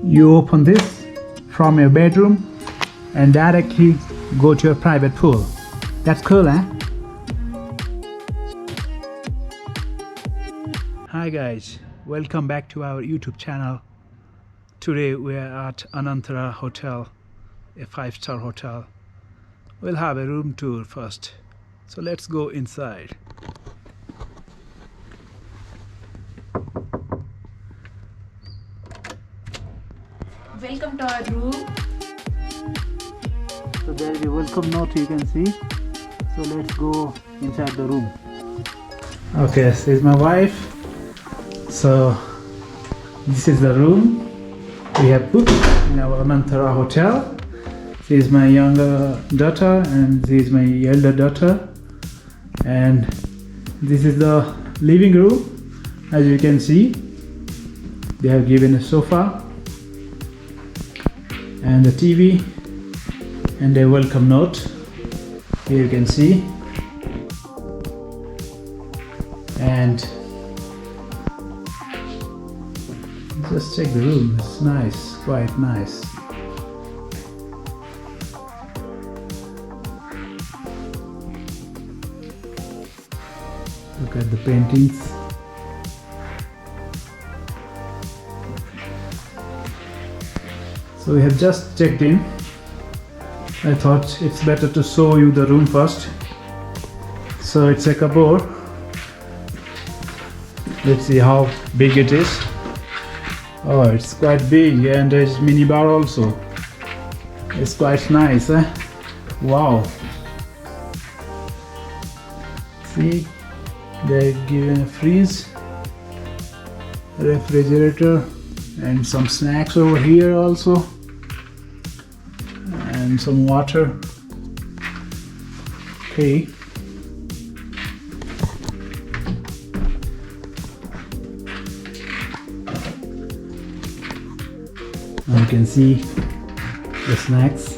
You open this from your bedroom and directly go to your private pool. That's cool, eh? Hi guys, welcome back to our YouTube channel. Today we are at Anantara Hotel, a 5-star hotel. We'll have a room tour first. So let's go inside. Welcome to our room. So there is a welcome note you can see. So let's go inside the room. Okay, this is my wife. So this is the room we have booked in our Anantara hotel. This is my younger daughter and this is my elder daughter. And this is the living room. As you can see, they have given a sofa and a TV and a welcome note. Here you can see. And just check the room. It's nice, quite nice. Look at the paintings. So we have just checked in. I thought it's better to show you the room first. So it's a cupboard. Let's see how big it is. Oh, it's quite big, and there's mini bar also. It's quite nice, eh? Wow. See, they're given a freeze, refrigerator, and some snacks over here also, and some water. Okay. You can see the snacks.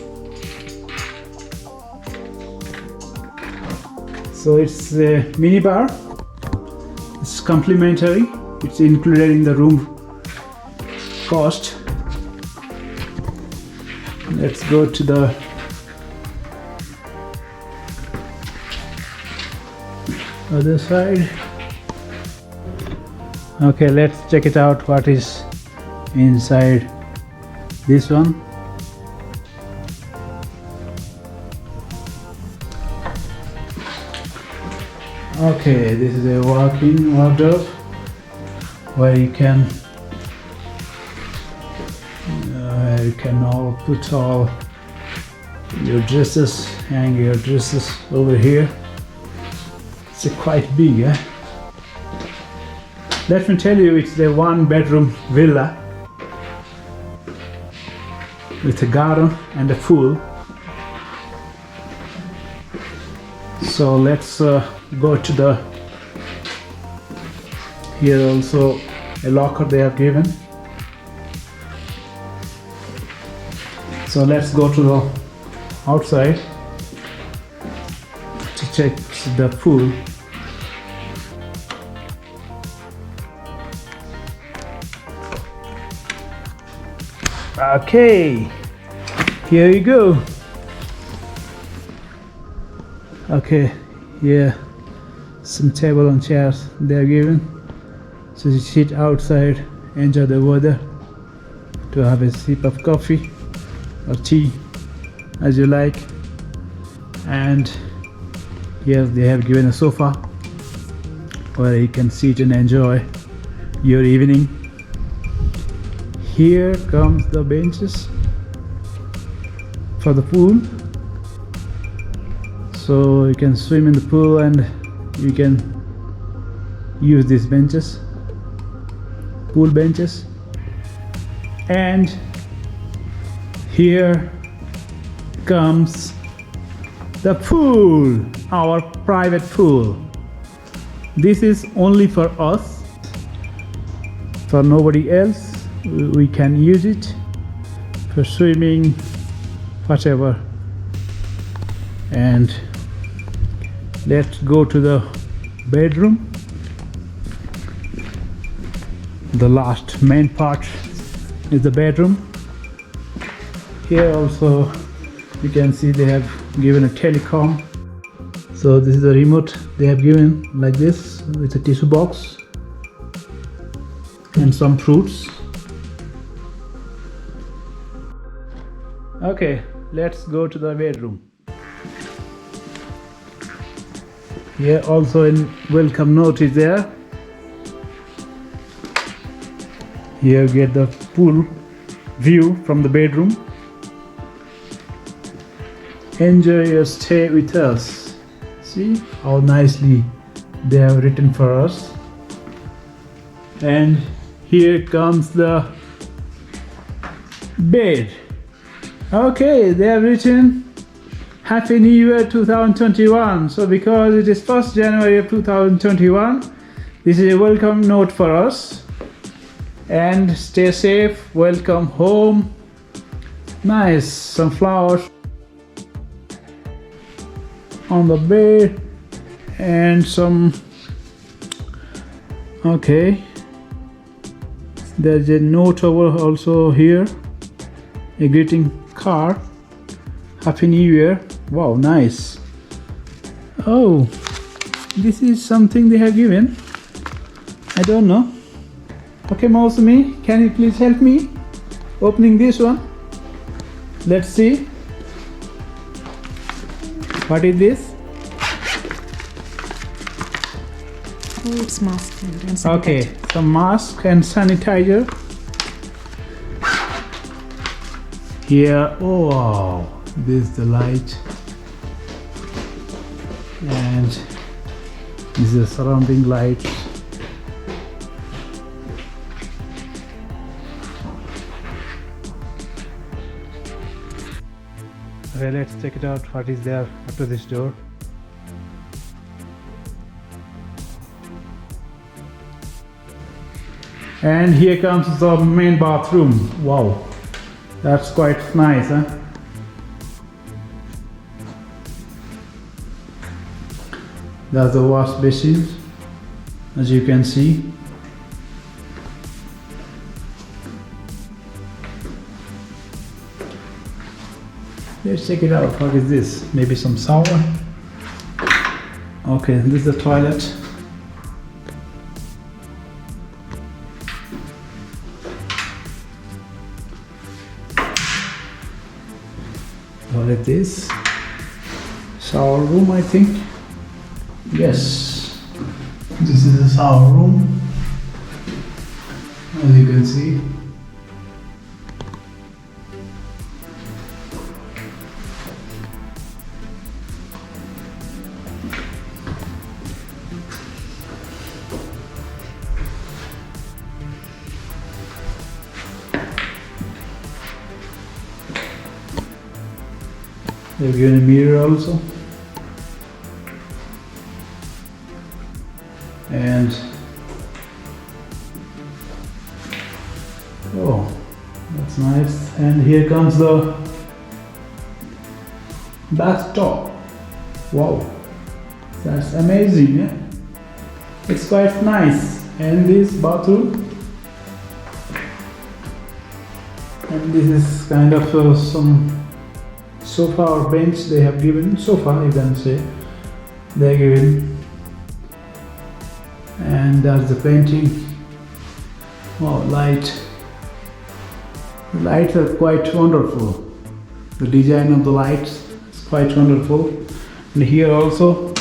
So it's a mini bar. It's complimentary. It's included in the room cost. Let's go to the other side. Okay, let's check it out what is inside this one. Okay, this is a walk-in wardrobe where you can all put all your dresses, hang your dresses over here. It's quite big, eh? Let me tell you, it's a 1-bedroom villa with a garden and a pool. So let's go to the, here also a locker they have given. So let's go to the outside to check the pool. Okay, here you go. Okay, here some table and chairs they are given, so you sit outside, enjoy the weather, to have a sip of coffee or tea as you like. And here they have given a sofa where you can sit and enjoy your evening. Here comes the benches for the pool, so you can swim in the pool and you can use these benches, pool benches. And here comes the pool, our private pool. This is only for us, for nobody else. We can use it for swimming, whatever. And let's go to the bedroom, the last main part is the bedroom. Here also you can see they have given a telecom. So this is the remote they have given like this with a tissue box and some fruits. Okay, let's go to the bedroom. Here also in welcome note is there. Here you get the pool view from the bedroom. Enjoy your stay with us. See how nicely they have written for us. And here comes the bed. Okay, they have written Happy New Year 2021. So because it is 1st January of 2021, this is a welcome note for us. And stay safe, welcome home. Nice, some flowers on the bed and some, okay, there's a note over also here, a greeting card, Happy New Year. Wow, nice. Oh, this is something they have given, I don't know. Okay, Mausami, can you please help me opening this one? Let's see. What is this? Oh, it's mask and sanitizer. Okay, some mask and sanitizer. Here, oh wow, this is the light. And this is the surrounding light. Okay, let's check it out. What is there after this door? And here comes the main bathroom. Wow, that's quite nice, huh? That's the wash basin, as you can see. Let's check it out. What is this? Maybe some shower. Okay, this is the toilet. Toilet this. Shower room, I think. Yes. This is the shower room. As you can see. They've given a mirror also, and oh, that's nice. And here comes the bathtub. Wow, that's amazing, yeah? It's quite nice. And this bathroom, and this is kind of some sofa or bench they have given. Sofa, you can say, they are given. And that's the painting. Wow, light. The lights are quite wonderful. The design of the lights is quite wonderful. And here also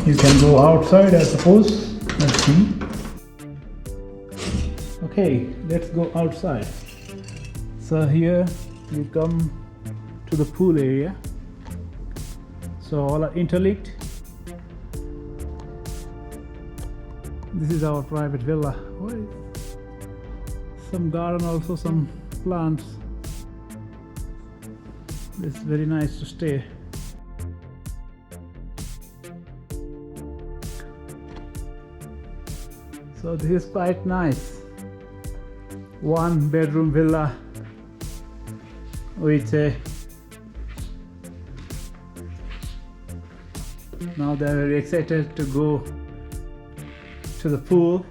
you can go outside, I suppose. Let's see. Okay, let's go outside. So here you come to the pool area. So all are interlinked. This is our private villa. Some garden also, some plants. It's very nice to stay. So this is quite nice. 1-bedroom villa with a, now they're very excited to go to the pool.